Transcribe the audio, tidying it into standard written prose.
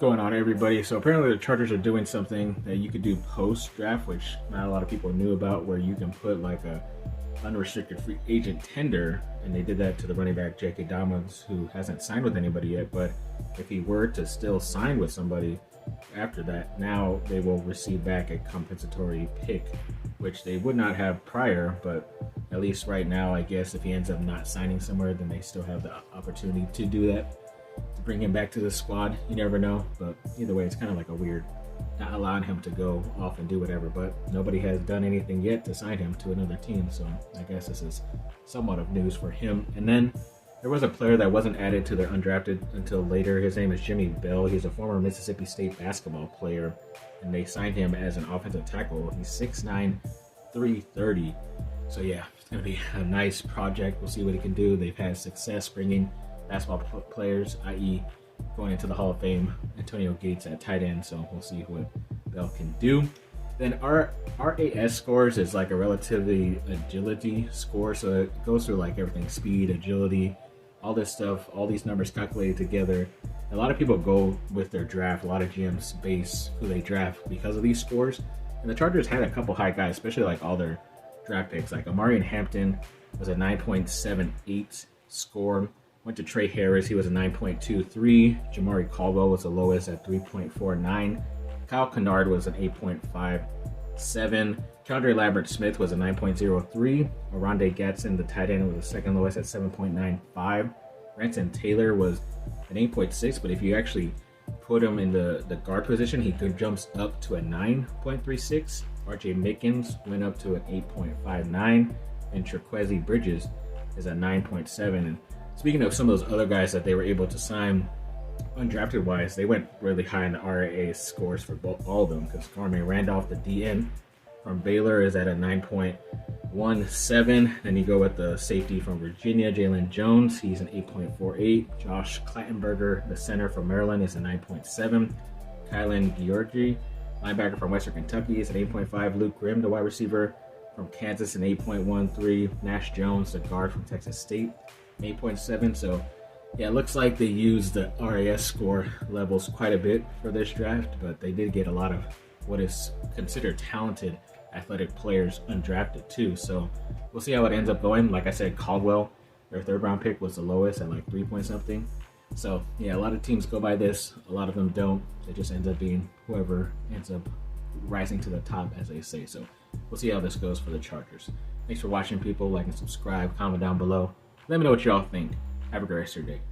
Going on, everybody? So apparently the Chargers are doing something that you could do post-draft, which not a lot of people knew about, where you can put like a unrestricted free agent tender, and they did that to the running back J.K. Dobbins, who hasn't signed with anybody yet, but if he were to still sign with somebody after that, now they will receive back a compensatory pick, which they would not have prior, but at least right now, I guess if he ends up not signing somewhere, then they still have the opportunity to do that, to bring him back to the squad. You never know, but either way, it's kind of like a weird, not allowing him to go off and do whatever, but nobody has done anything yet to sign him to another team, so I guess this is somewhat of news for him. And then there was a player that wasn't added to their undrafted until later. His name is Jimmy Bell. He's a former Mississippi State basketball player, and they signed him as an offensive tackle. He's 6'9", 330. So yeah, it's going to be a nice project. We'll see what he can do. They've had success bringing basketball players, i.e. going into the Hall of Fame, Antonio Gates at tight end, so we'll see what Bell can do. Then our RAS scores is like a relatively agility score, so it goes through like everything, speed, agility, all this stuff, all these numbers calculated together. A lot of people go with their draft, a lot of GMs base who they draft because of these scores, and the Chargers had a couple high guys, especially like all their draft picks. Like Amari Hampton was a 9.78 score. Went to Trey Harris, he was a 9.23. Jamari Caldwell was the lowest at 3.49. Kyle Kennard was an 8.57. Chandre Lambert-Smith was a 9.03. Oronde Gatson, the tight end, was the second lowest at 7.95. Ranson Taylor was an 8.6, but if you actually put him in the guard position, he jumps up to a 9.36. RJ Mickens went up to an 8.59. And Trequezie Bridges is a 9.7. And speaking of some of those other guys that they were able to sign undrafted wise, they went really high in the RAA scores for all of them, because Carmen Randolph, the DN from Baylor, is at a 9.17. Then you go with the safety from Virginia, Jalen Jones, he's an 8.48. Josh Clattenburger, the center from Maryland, is a 9.7. Kylan Georgi, linebacker from Western Kentucky, is an 8.5. Luke Grimm, the wide receiver from Kansas, an 8.13. Nash Jones, the guard from Texas State, 8.7. So yeah, it looks like they used the RAS score levels quite a bit for this draft, but they did get a lot of what is considered talented athletic players undrafted too. So we'll see how it ends up going. Like I said, Caldwell, their third round pick, was the lowest at like 3 point something. So yeah, a lot of teams go by this, a lot of them don't. It just ends up being whoever ends up rising to the top, as they say. So we'll see how this goes for the Chargers. Thanks for watching, people. Like and subscribe, comment down below. Let me know what y'all think. Have a great rest of your day.